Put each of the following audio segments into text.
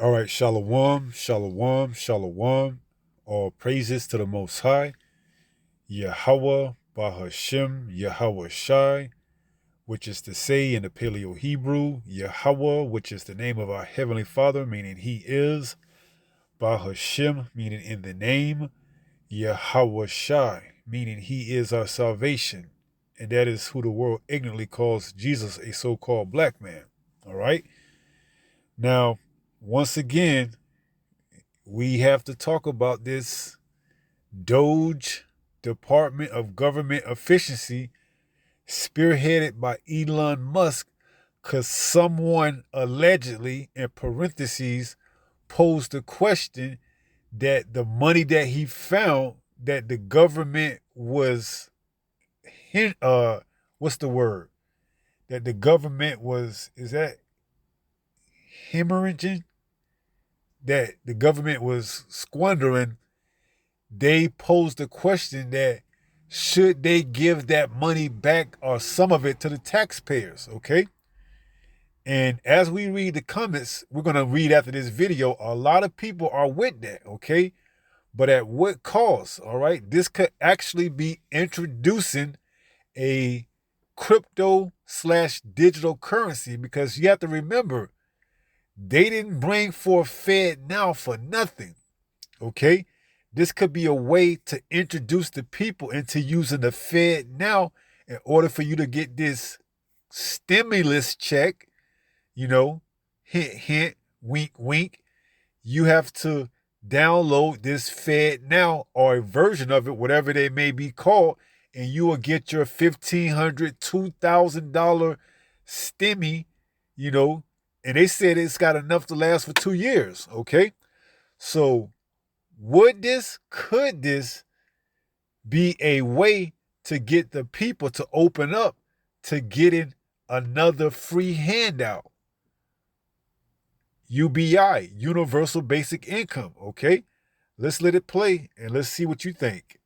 All right, shalom, shalom, shalom. All praises to the Most High, Yahweh, Bahashem, Yahweh Shai, which is to say in the Paleo Hebrew, Yahweh, which is the name of our Heavenly Father, meaning He is, Bahashem, meaning in the name, Yahweh Shai, meaning He is our salvation. And that is who the world ignorantly calls Jesus, a so-called black man. All right? Now, once again, we have to talk about this D.O.G.E, Department of Government Efficiency, spearheaded by Elon Musk, because someone allegedly, in parentheses, posed the question that the money that he found that the government was, what's the word? That the government was, is that hemorrhaging? That the government was squandering. They posed the question that should they give that money back or some of it to the taxpayers, okay? And as we read the comments, we're going to read after this video, a lot of people are with that, okay? But at what cost, all right? This could actually be introducing a crypto slash digital currency, because you have to remember, they didn't bring forth Fed now for nothing, okay? This could be a way to introduce the people into using the Fed now in order for you to get this stimulus check, hint, hint, wink, wink. You have to download this Fed now or a version of it, whatever they may be called, and you will get your $1,500, $2,000 stimmy, and they said it's got enough to last for 2 years, okay? So could this be a way to get the people to open up to getting another free handout? UBI, Universal Basic Income, okay? Let's let it play and let's see what you think.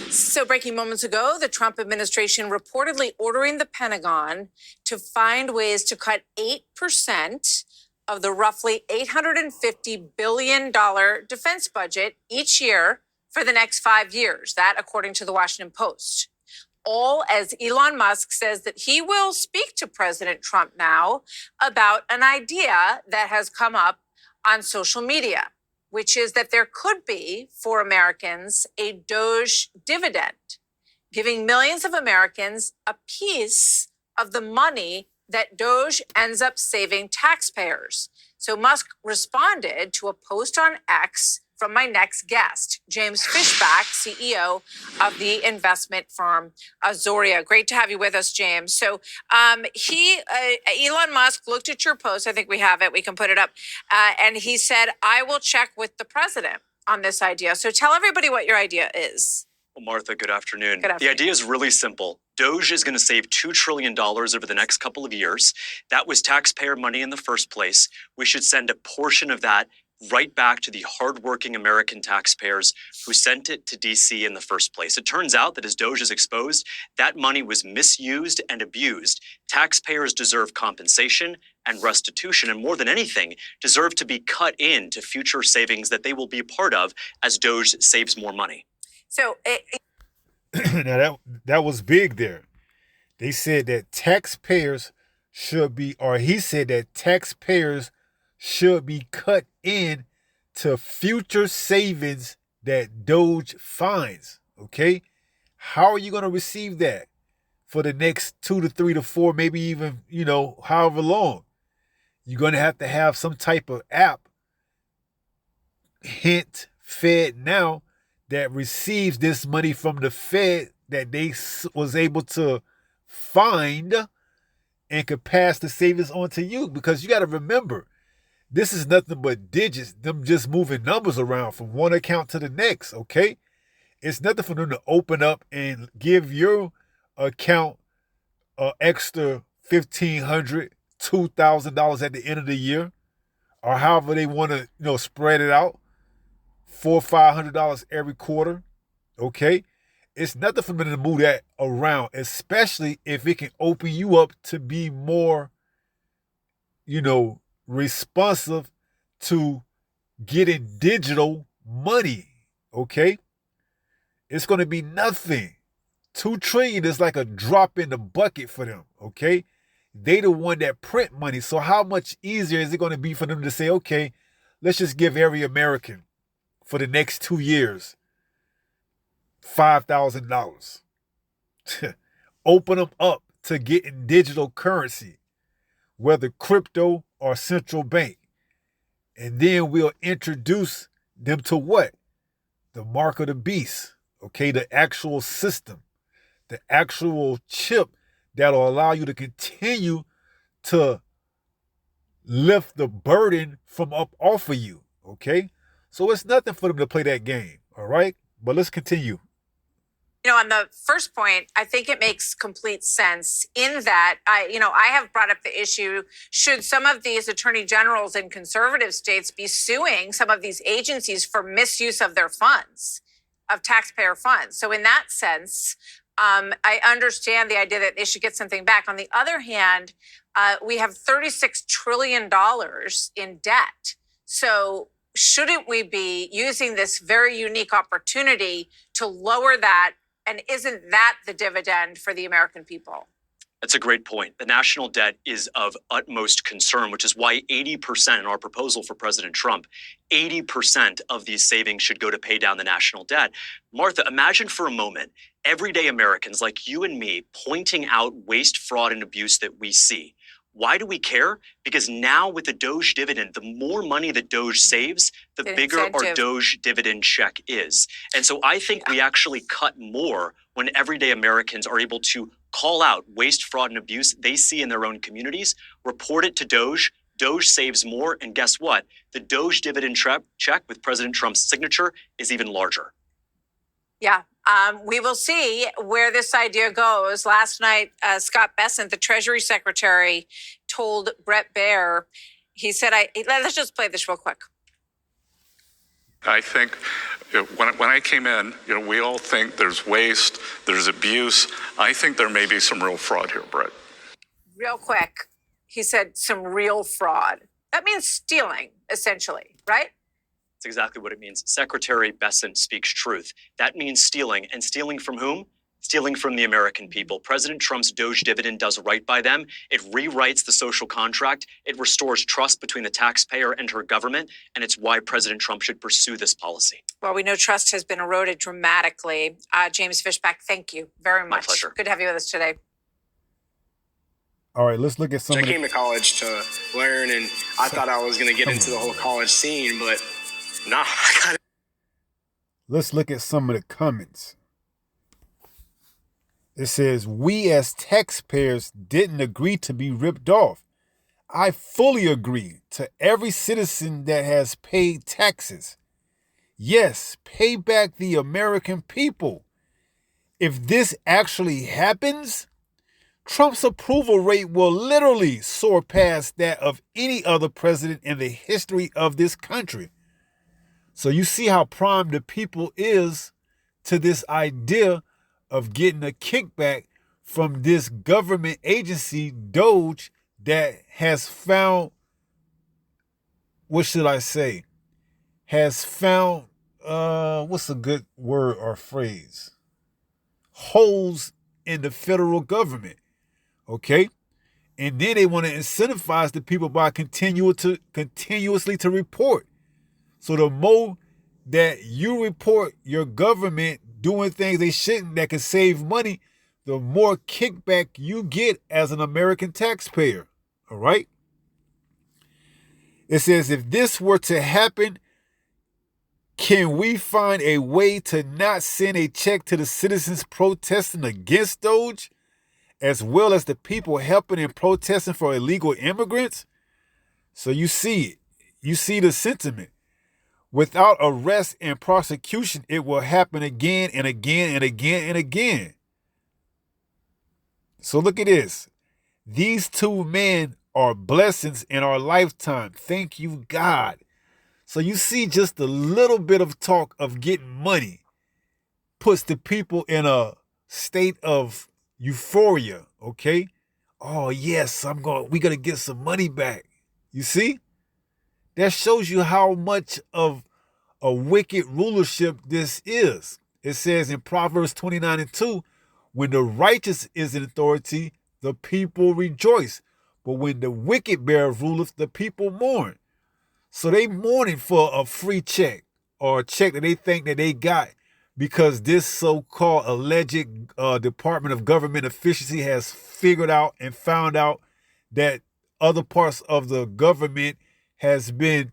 So, breaking moments ago, the Trump administration reportedly ordering the Pentagon to find ways to cut 8% of the roughly $850 billion defense budget each year for the next 5 years. That, according to the Washington Post. All as Elon Musk says that he will speak to President Trump now about an idea that has come up on social media, which is that there could be, for Americans, a D.O.G.E dividend, giving millions of Americans a piece of the money that D.O.G.E ends up saving taxpayers. So Musk responded to a post on X from my next guest, James Fishback, CEO of the investment firm Azoria. Great to have you with us, James. So Elon Musk looked at your post. I think we have it. We can put it up. And he said, I will check with the president on this idea. So tell everybody what your idea is. Well, Martha, good afternoon. Good afternoon. The idea is really simple. D.O.G.E is going to save $2 trillion over the next couple of years. That was taxpayer money in the first place. We should send a portion of that right back to the hardworking American taxpayers who sent it to D.C. in the first place. It turns out that as D.O.G.E is exposed, that money was misused and abused. Taxpayers deserve compensation and restitution, and more than anything, deserve to be cut into future savings that they will be a part of as D.O.G.E saves more money. So Now that was big there. They said that taxpayers should be, or he said that taxpayers should be cut in to future savings that D.O.G.E finds, okay? How are you going to receive that for the next 2 to 3 to 4, maybe even, however long? You're going to have some type of app, hint, Fed Now, that receives this money from the Fed that they was able to find and could pass the savings on to you. Because you got to remember, this is nothing but digits, them just moving numbers around from one account to the next, okay? It's nothing for them to open up and give your account an extra $1,500, $2,000 at the end of the year, or however they want to, spread it out, $400 or $500 every quarter, okay? It's nothing for them to move that around, especially if it can open you up to be more responsive to getting digital money, okay? It's going to be nothing. 2 trillion is like a drop in the bucket for them, okay? They the one that print money. So how much easier is it going to be for them to say, okay, let's just give every American for the next 2 years $5,000. Open them up to getting digital currency, whether crypto or central bank. And then we'll introduce them to what? The mark of the beast, okay? The actual system, the actual chip that'll allow you to continue to lift the burden from up off of you, okay? So it's nothing for them to play that game, all right? But let's continue. On the first point, I think it makes complete sense in that I have brought up the issue, should some of these attorney generals in conservative states be suing some of these agencies for misuse of their funds, of taxpayer funds? So in that sense, I understand the idea that they should get something back. On the other hand, we have $36 trillion in debt. So shouldn't we be using this very unique opportunity to lower that? And isn't that the dividend for the American people? That's a great point. The national debt is of utmost concern, which is why 80% in our proposal for President Trump, 80% of these savings should go to pay down the national debt. Martha, imagine for a moment, everyday Americans like you and me pointing out waste, fraud, and abuse that we see. Why do we care? Because now with the D.O.G.E dividend, the more money that D.O.G.E saves, the bigger our D.O.G.E dividend check is. And so I think we actually cut more when everyday Americans are able to call out waste, fraud, and abuse they see in their own communities, report it to D.O.G.E. D.O.G.E saves more. And guess what? The D.O.G.E dividend check with President Trump's signature is even larger. Yeah. We will see where this idea goes. Last night, Scott Bessent, the Treasury Secretary, told Bret Baier, he said, let's just play this real quick. I think when I came in, we all think there's waste, there's abuse. I think there may be some real fraud here, Bret. Real quick, he said some real fraud. That means stealing, essentially, right? That's exactly what it means. Secretary Bessent speaks truth. That means stealing. And stealing from whom? Stealing from the American people. President Trump's D.O.G.E dividend does right by them. It rewrites the social contract. It restores trust between the taxpayer and her government. And it's why President Trump should pursue this policy. Well, we know trust has been eroded dramatically. James Fishback, thank you very much. My pleasure. Good to have you with us today. All right, let's look at some I came to college to learn, and I thought I was going to get into the whole college scene, but nah, I got it. Let's look at some of the comments. It says, we as taxpayers didn't agree to be ripped off. I fully agree to every citizen that has paid taxes. Yes, pay back the American people. If this actually happens, Trump's approval rate will literally soar past that of any other president in the history of this country. So you see how prime the people is to this idea of getting a kickback from this government agency, D.O.G.E, that has found, what should I say, has found, what's a good word or phrase? Holes in the federal government, okay? And then they want to incentivize the people by continuously to report. So the more that you report your government doing things they shouldn't that can save money, the more kickback you get as an American taxpayer. All right? It says, if this were to happen, can we find a way to not send a check to the citizens protesting against D.O.G.E, as well as the people helping and protesting for illegal immigrants? So you see it. You see the sentiment. Without arrest and prosecution, it will happen again and again and again and again. So look at this. These two men are blessings in our lifetime. Thank you, God. So you see just a little bit of talk of getting money puts the people in a state of euphoria, okay? Oh, yes, we're going to get some money back. You see? That shows you how much of a wicked rulership this is. It says in Proverbs 29:2, when the righteous is in authority, the people rejoice. But when the wicked bear ruleth, the people mourn. So they mourning for a free check or a check that they think that they got because this so-called alleged Department of Government Efficiency has figured out and found out that other parts of the government has been,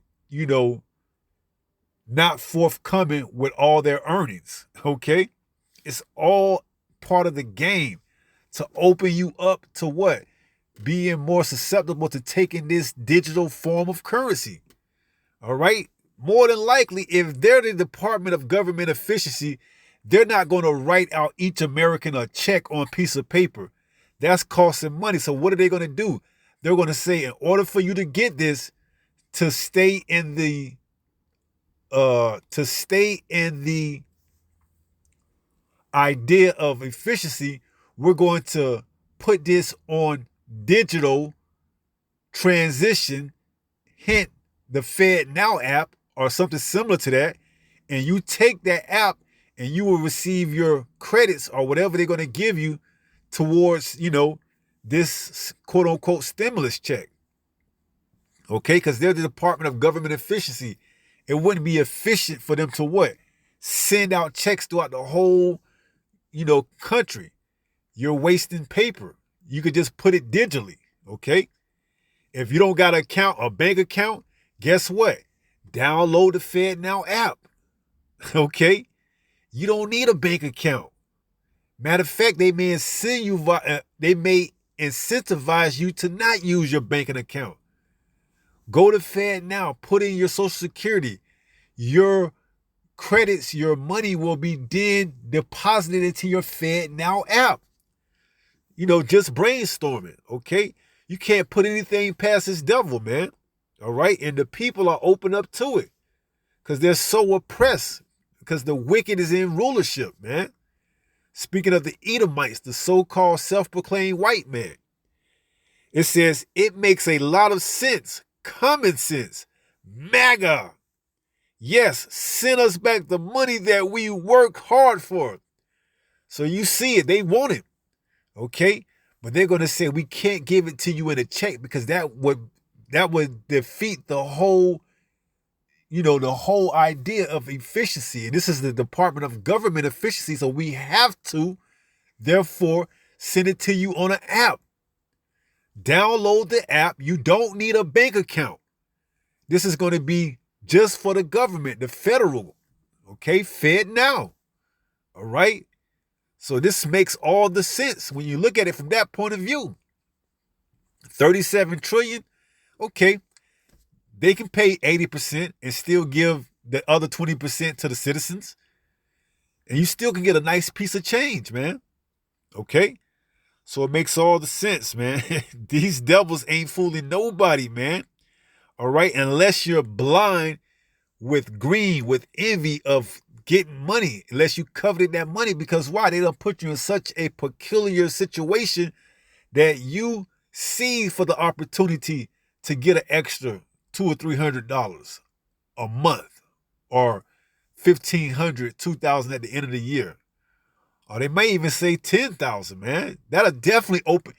not forthcoming with all their earnings. Okay? It's all part of the game to open you up to what? Being more susceptible to taking this digital form of currency. All right? More than likely, if they're the Department of Government Efficiency, they're not going to write out each American a check on a piece of paper. That's costing money. So what are they going to do? They're going to say, in order for you to get this, to stay in the idea of efficiency, we're going to put this on digital transition, hint the Fed Now app or something similar to that, and you take that app and you will receive your credits or whatever they're going to give you towards, this quote unquote stimulus check. Okay, because they're the Department of Government Efficiency. It wouldn't be efficient for them to what? Send out checks throughout the whole, country. You're wasting paper. You could just put it digitally, okay? If you don't got a bank account, guess what? Download the Fed Now app, okay? You don't need a bank account. Matter of fact, they may incentivize you to not use your banking account. Go to Fed Now, put in your Social Security. Your credits, your money will be then deposited into your Fed Now app. Just brainstorming, okay? You can't put anything past this devil, man. All right? And the people are open up to it because they're so oppressed because the wicked is in rulership, man. Speaking of the Edomites, the so-called self-proclaimed white man, it says it makes a lot of sense. Common sense. MAGA. Yes, send us back the money that we work hard for. So you see it. They want it. Okay? But they're going to say we can't give it to you in a check because that would defeat the whole, the whole idea of efficiency. And this is the Department of Government Efficiency. So we have to, therefore, send it to you on an app. Download the app. You don't need a bank account. This is going to be just for the government, the federal, okay? Fed Now, all right? So this makes all the sense when you look at it from that point of view. 37 trillion, okay. They can pay 80% and still give the other 20% to the citizens. And you still can get a nice piece of change, man, okay? So it makes all the sense, man. These devils ain't fooling nobody, man. All right? Unless you're blind with greed, with envy of getting money, unless you coveted that money. Because why? They don't put you in such a peculiar situation that you see for the opportunity to get an extra $200 or $300 a month or $1,500, $2,000 at the end of the year. Or they may even say 10,000, man. That'll definitely open.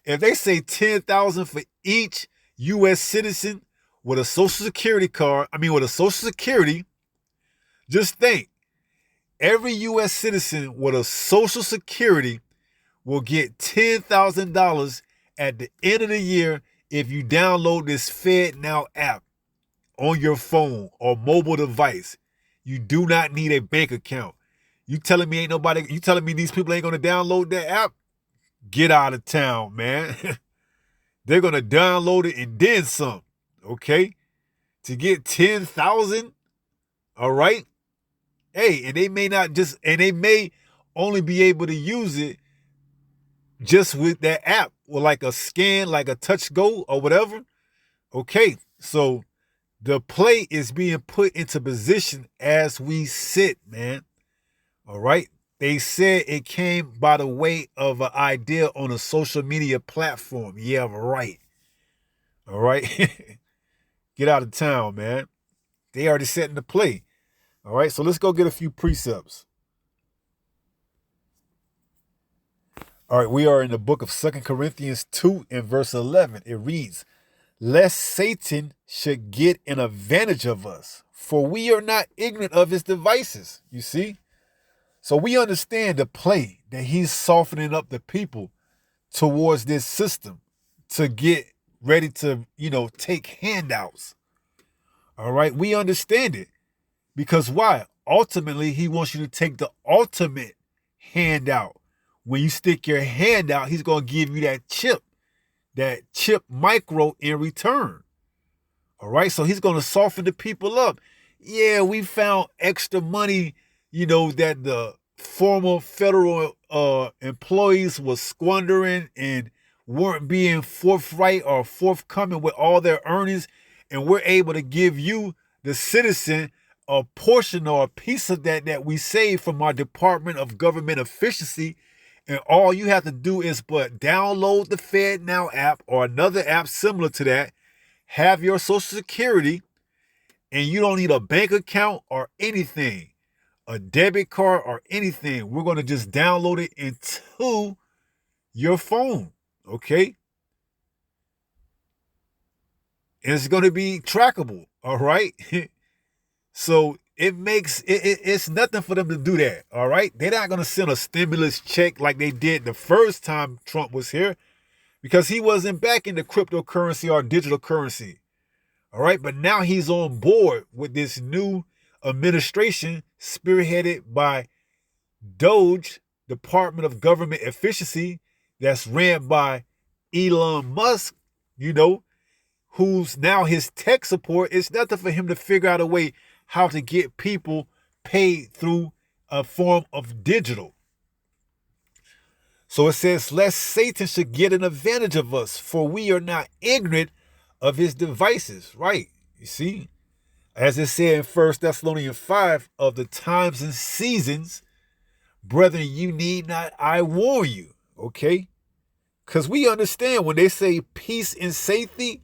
If they say 10,000 for each U.S. citizen with a Social Security card, with a Social Security, just think, every U.S. citizen with a Social Security will get $10,000 at the end of the year if you download this Fed Now app on your phone or mobile device. You do not need a bank account. You telling me these people ain't gonna download that app? Get out of town, man. They're gonna download it and then some, okay? To get 10,000, all right? Hey, and they may only be able to use it just with that app or like a scan, like a touch go or whatever. Okay, so the play is being put into position as we sit, man. All right. They said it came by the way of an idea on a social media platform. Yeah, right. All right. get out of town, man. They already setting the play. All right, so let's go get a few precepts. All right, we are in the book of 2 Corinthians 2 and verse 11. It reads, lest Satan should get an advantage of us, for we are not ignorant of his devices. You see? So we understand the play that he's softening up the people towards this system to get ready to, take handouts. All right, we understand it. Because why? Ultimately, he wants you to take the ultimate handout. When you stick your hand out, he's going to give you that chip micro in return. All right, so he's going to soften the people up. Yeah, we found extra money, that the former federal employees was squandering and weren't being forthright or forthcoming with all their earnings. And we're able to give you, the citizen, a portion or a piece of that we saved from our Department of Government Efficiency. And all you have to do is but download the FedNow app or another app similar to that, have your Social Security, and you don't need a bank account or anything, a debit card or anything. We're going to just download it into your phone, okay? And it's going to be trackable, all right? So it's nothing for them to do that, all right? They're not going to send a stimulus check like they did the first time Trump was here, because he wasn't back in the cryptocurrency or digital currency, all right? But now he's on board with this new administration spearheaded by D.O.G.E, Department of Government Efficiency, that's ran by Elon Musk, who's now his tech support. It's nothing for him to figure out a way how to get people paid through a form of digital. So it says, lest Satan should get an advantage of us, for we are not ignorant of his devices. Right. You see, as it said in 1 Thessalonians 5, of the times and seasons, brethren, you need not, I warn you. Okay. Because we understand when they say peace and safety,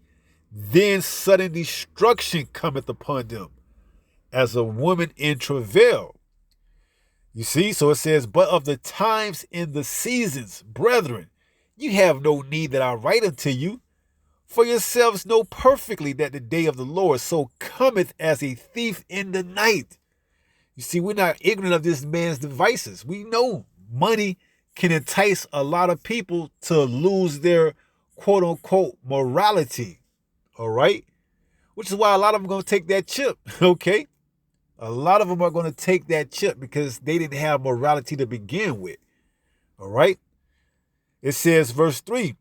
then sudden destruction cometh upon them, as a woman in travail. You see, so it says, but of the times and the seasons, brethren, you have no need that I write unto you, for yourselves know perfectly that the day of the Lord so cometh as a thief in the night. You see, we're not ignorant of this man's devices. We know money can entice a lot of people to lose their quote unquote morality. All right. Which is why a lot of them are going to take that chip. Okay. A lot of them are going to take that chip because they didn't have morality to begin with. All right. It says, verse 3.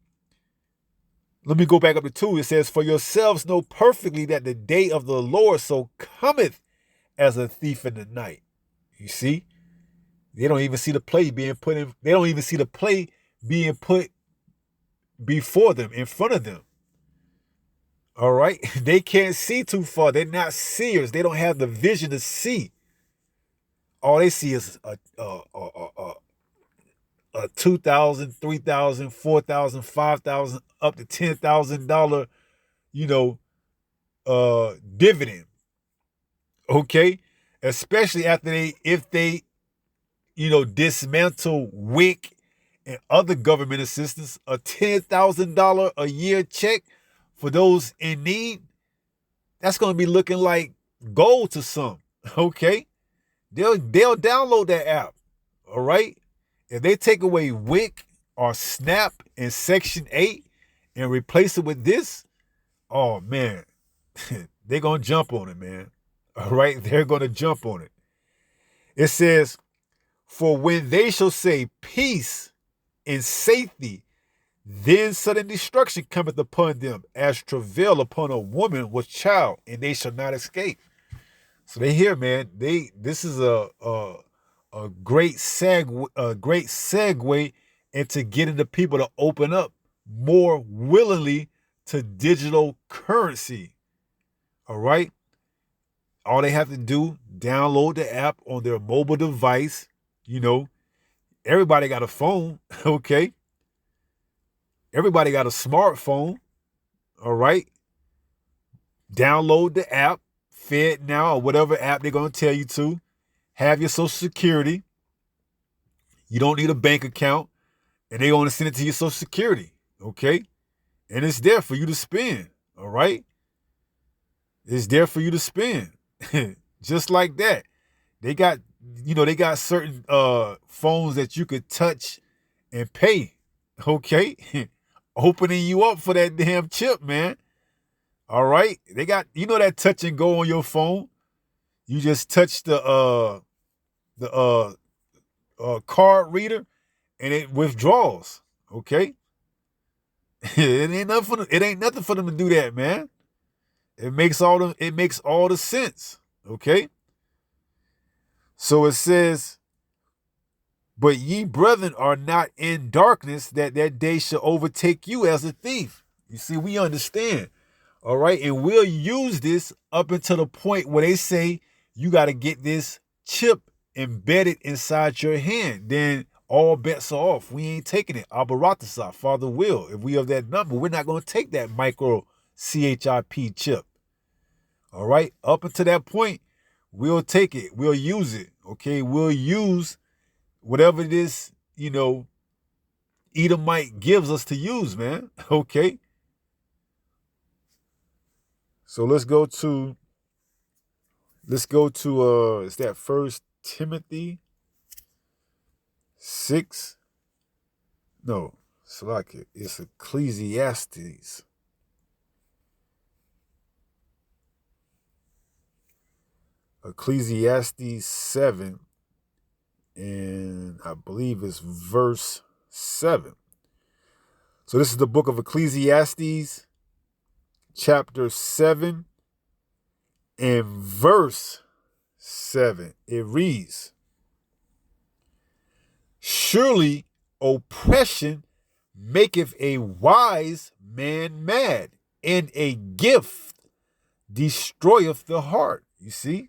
Let me go back up to 2. It says, for yourselves know perfectly that the day of the Lord so cometh as a thief in the night. You see, they don't even see the play being put in. They don't even see the play being put before them, in front of them. All right. They can't see too far. They're not seers. They don't have the vision to see. All they see is a $2,000, $3,000, $4,000, $5,000, up to $10,000, dividend. Okay. Especially if they dismantle WIC and other government assistance, a $10,000 a year check for those in need, that's going to be looking like gold to some. Okay. They'll download that app. All right. If they take away WIC or SNAP and Section 8 and replace it with this, oh man, they're going to jump on it, man. All right. They're going to jump on it. It says, for when they shall say peace and safety, then sudden destruction cometh upon them, as travail upon a woman with child, and they shall not escape. So they hear, man. This is a great segue into getting the people to open up more willingly to digital currency. All right. All they have to do, download the app on their mobile device. Everybody got a phone. Okay. Everybody got a smartphone. All right. Download the app, Fed Now or whatever app they're going to tell you to. Have your Social Security. You don't need a bank account. And they're going to send it to your Social Security. Okay? And it's there for you to spend. All right? It's there for you to spend. Just like that. They got certain phones that you could touch and pay. Okay? Opening you up for that damn chip, man. All right? They got, that touch and go on your phone. You just touch the card reader and it withdraws. Okay? It ain't nothing for them to do that, man. It makes all the sense. Okay? So it says, but ye brethren are not in darkness, that day shall overtake you as a thief. You see, we understand. All right. And we'll use this up until the point where they say you got to get this chip embedded inside your hand. Then all bets are off. We ain't taking it. Abaratasa, Father will. If we have that number, we're not going to take that micro CHIP chip. All right. Up until that point, we'll take it. We'll use it. Okay. We'll use whatever this, Edomite gives us to use, man. Okay. So let's go to is that 1 Timothy 6? No, Salakia. It's Ecclesiastes. Ecclesiastes 7, and I believe it's verse 7. So this is the book of Ecclesiastes, chapter 7, and verse 7. It reads, surely oppression maketh a wise man mad, and a gift destroyeth the heart. You see?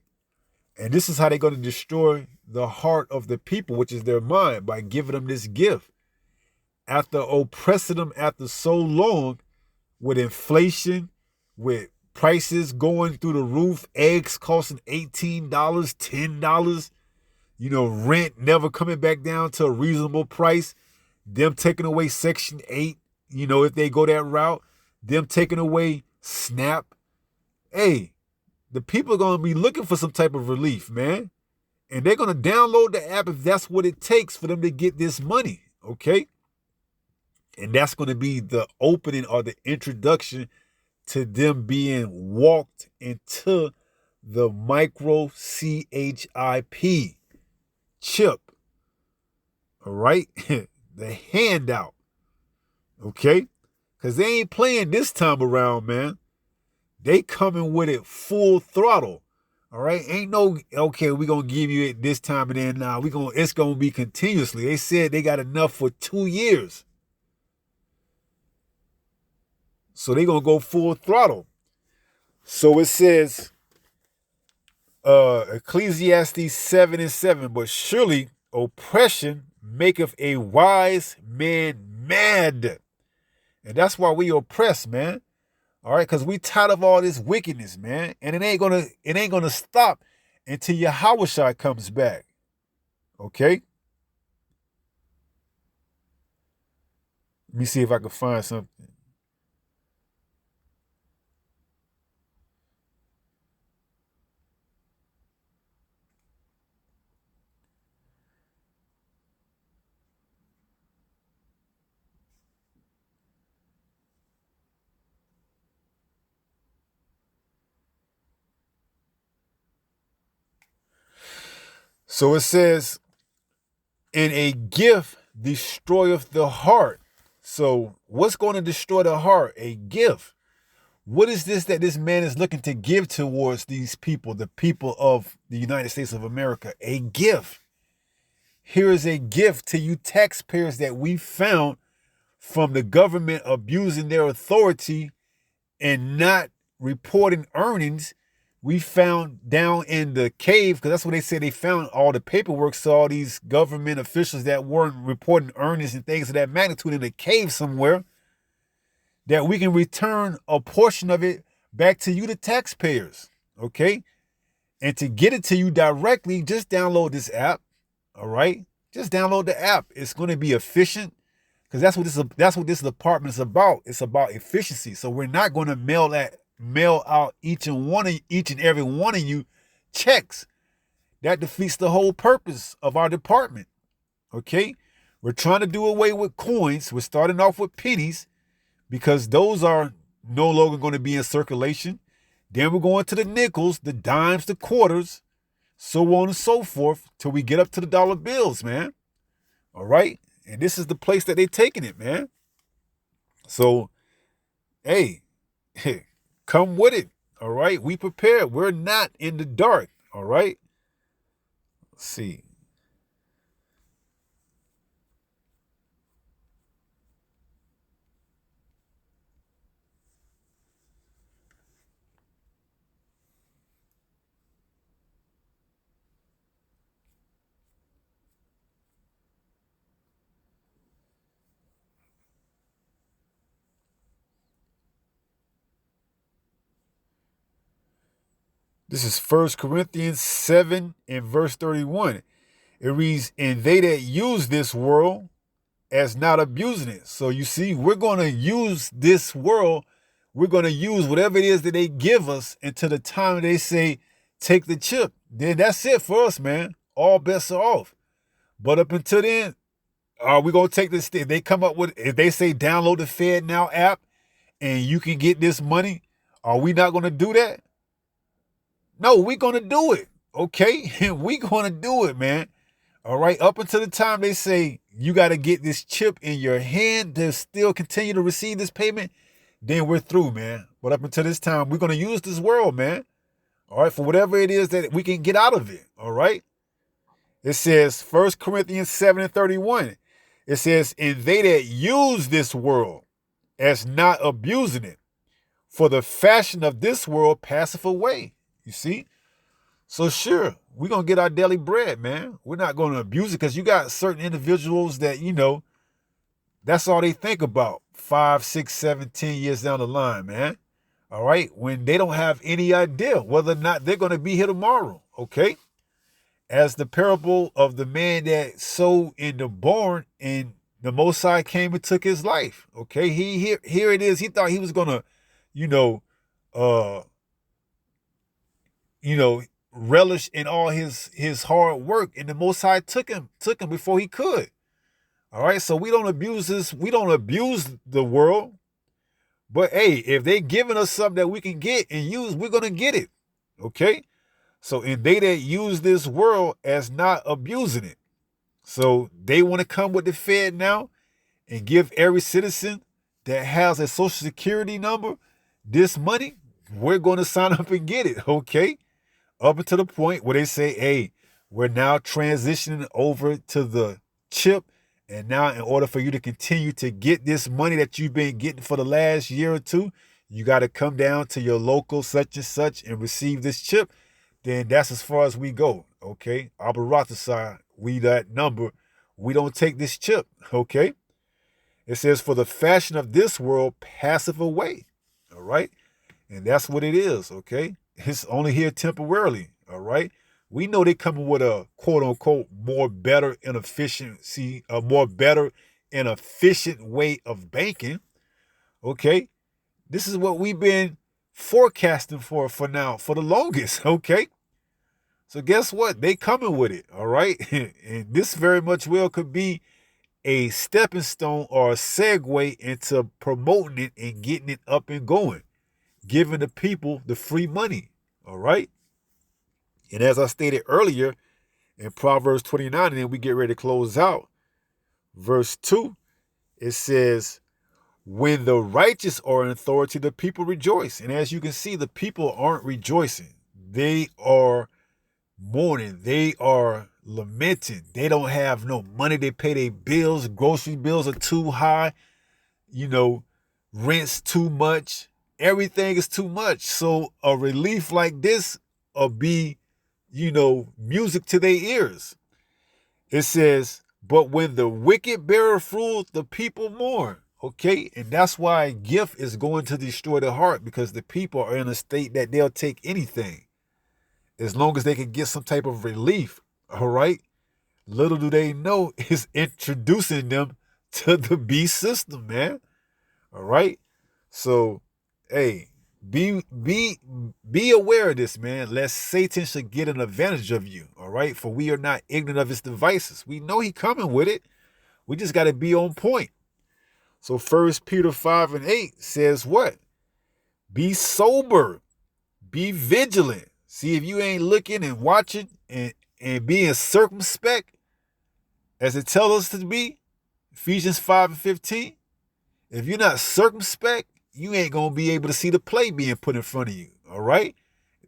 And this is how they're going to destroy the heart of the people, which is their mind, by giving them this gift. After oppressing them after so long, with inflation, with prices going through the roof, eggs costing $18, $10, rent never coming back down to a reasonable price, them taking away Section 8, if they go that route, them taking away SNAP. Hey, the people are going to be looking for some type of relief, man. And they're going to download the app if that's what it takes for them to get this money, okay? And that's going to be the opening or the introduction to them being walked into the micro CHIP chip, all right? The handout, okay? Because they ain't playing this time around, man. They coming with it full throttle. All right. Ain't no, okay, we're going to give you it this time and then now. It's going to be continuously. They said they got enough for 2 years. So they going to go full throttle. So it says, Ecclesiastes 7 and 7, but surely oppression maketh a wise man mad. And that's why we oppress, man. All right, because we tired of all this wickedness, man. And it ain't gonna stop until Yahushua comes back. Okay? Let me see if I can find something. So it says, and a gift destroyeth the heart. So what's going to destroy the heart? A gift. What is this that this man is looking to give towards these people, the people of the United States of America? A gift. Here is a gift to you taxpayers that we found from the government abusing their authority and not reporting earnings. We found down in the cave, because that's what they said, they found all the paperwork, so all these government officials that weren't reporting earnings and things of that magnitude in the cave somewhere, that we can return a portion of it back to you, the taxpayers, okay? And to get it to you directly, just download this app, all right? Just download the app. It's going to be efficient because that's what this department is about. It's about efficiency. So we're not going to mail out each and every one of you checks. That defeats the whole purpose of our department, okay? We're trying to do away with coins. We're starting off with pennies because those are no longer going to be in circulation. Then we're going to the nickels, the dimes, the quarters, so on and so forth, till we get up to the dollar bills, man. All right? And this is the place that they're taking it, man. So, hey, come with it. All right? We prepared. We're not in the dark. All right? Let's see. This is 1 Corinthians 7 and verse 31. It reads, and they that use this world as not abusing it. So you see, we're going to use this world. We're going to use whatever it is that they give us until the time they say, take the chip. Then that's it for us, man. All bets are off. But up until then, are we going to take this thing? They come up with, if they say download the Fed Now app and you can get this money, are we not going to do that? No, we're going to do it, okay? We're going to do it, man. All right, up until the time they say you got to get this chip in your hand to still continue to receive this payment, then we're through, man. But up until this time, we're going to use this world, man. All right, for whatever it is that we can get out of it, all right? It says 1 Corinthians 7 and 31. It says, and they that use this world as not abusing it, for the fashion of this world passeth away. You see? So sure, we're going to get our daily bread, man. We're not going to abuse it because you got certain individuals that, that's all they think about 5, 6, 7, 10 years down the line, man. All right? When they don't have any idea whether or not they're going to be here tomorrow, okay? As the parable of the man that sowed in the barn and the Most High came and took his life, okay? Here it is. He thought he was going to, relish in all his hard work, and the Most High took him before he could. All right, so we don't abuse this. We don't abuse the world. But hey, if they giving us something that we can get and use, we're gonna get it. Okay. So and they that use this world as not abusing it. So they want to come with the Fed now and give every citizen that has a social security number this money. We're going to sign up and get it. Okay. Up until the point where they say, hey, we're now transitioning over to the chip. And now in order for you to continue to get this money that you've been getting for the last year or two, you got to come down to your local such and such and receive this chip. Then that's as far as we go. Okay. Abaratha, we that number. We don't take this chip. Okay. It says, for the fashion of this world passeth away. All right. And that's what it is. Okay. It's only here temporarily, all right? We know they're coming with a quote-unquote more better and efficiency, a more better and efficient way of banking, okay? This is what we've been forecasting for now, for the longest, okay? So guess what? They coming with it, all right? And this very much well could be a stepping stone or a segue into promoting it and getting it up and going, giving the people the free money. All right. And as I stated earlier in Proverbs 29, and then we get ready to close out, verse 2, it says, when the righteous are in authority, the people rejoice. And as you can see, the people aren't rejoicing. They are mourning. They are lamenting. They don't have no money. They pay their bills. Grocery bills are too high. Rent's too much. Everything is too much. So a relief like this will be, music to their ears. It says, but when the wicked bear fruit, the people mourn. Okay, and that's why gift is going to destroy the heart, because the people are in a state that they'll take anything as long as they can get some type of relief. All right. Little do they know it's introducing them to the beast system, man. All right. So, hey, be aware of this, man, lest Satan should get an advantage of you. All right. For we are not ignorant of his devices. We know he coming with it. We just got to be on point. So 1 Peter 5:8 says what? Be sober, be vigilant. See, if you ain't looking and watching and being circumspect, as it tells us to be, Ephesians 5:15, if you're not circumspect, you ain't going to be able to see the play being put in front of you. All right?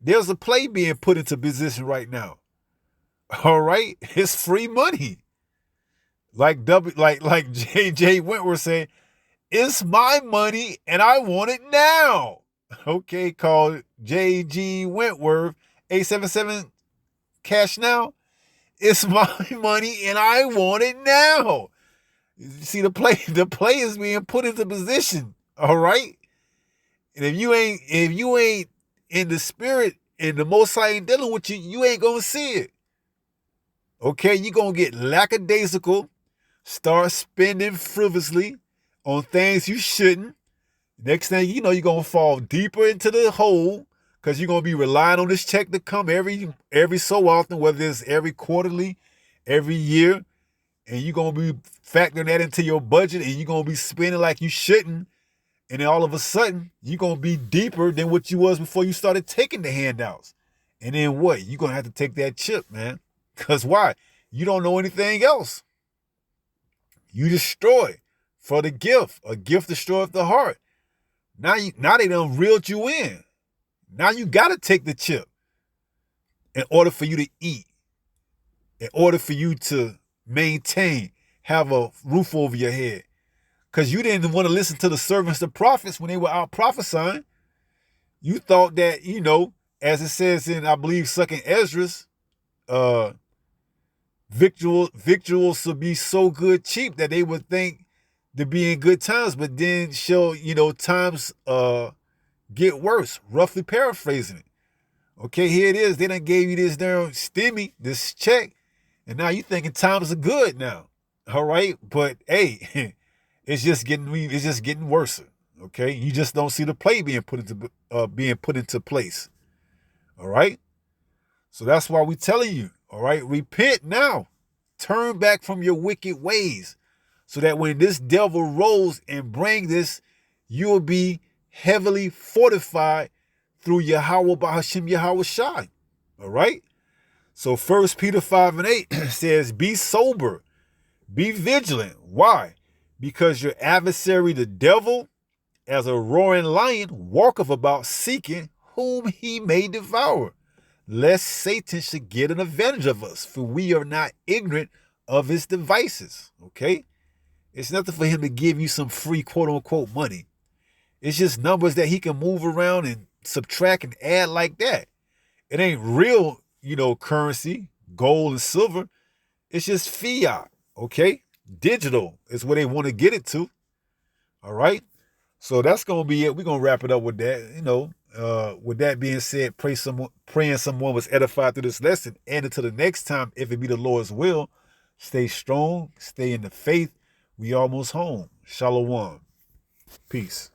There's a play being put into position right now. All right? It's free money. Like J.J. Wentworth saying, it's my money and I want it now. Okay, called J.G. Wentworth, 877 Cash Now. It's my money and I want it now. You see the play is being put into position. All right. And if you ain't in the spirit and the Most High ain't dealing with you, you ain't gonna see it. Okay, you're gonna get lackadaisical, start spending frivolously on things you shouldn't. Next thing you know, you're gonna fall deeper into the hole because you're gonna be relying on this check to come every so often, whether it's every quarterly, every year, and you're gonna be factoring that into your budget, and you're gonna be spending like you shouldn't, and then all of a sudden you're gonna be deeper than what you was before you started taking the handouts. And then what? You're gonna have to take that chip, man. Cause why? You don't know anything else. You destroy for the gift. A gift destroyeth the heart. Now they done reeled you in. Now you gotta take the chip in order for you to eat, in order for you to maintain, have a roof over your head. Because you didn't want to listen to the servants, the prophets, when they were out prophesying. You thought that, as it says in, I believe, 2nd Esdras, victuals should be so good cheap that they would think to be in good times, but then times get worse, roughly paraphrasing it. Okay, here it is. They done gave you this damn stimmy, this check, and now you thinking times are good now. All right, but hey, it's just getting worse. Okay, you just don't see the play being put into place. All right, so that's why we telling you. All right, repent now, turn back from your wicked ways, so that when this devil rolls and bring this, you will be heavily fortified through Yahweh Bahashim Yahweh Shai. All right? So 1 Peter 5:8 says, be sober, be vigilant. Why? Because your adversary, the devil, as a roaring lion, walketh about seeking whom he may devour, lest Satan should get an advantage of us, for we are not ignorant of his devices. Okay? It's nothing for him to give you some free quote unquote money. It's just numbers that he can move around and subtract and add like that. It ain't real, currency, gold and silver. It's just fiat, okay? Digital is where they want to get it to. All right? So that's going to be it. We're going to wrap it up with that. With that being said, praying someone was edified through this lesson. And until the next time, if it be the Lord's will, stay strong, stay in the faith. We almost home. Shalom. Peace.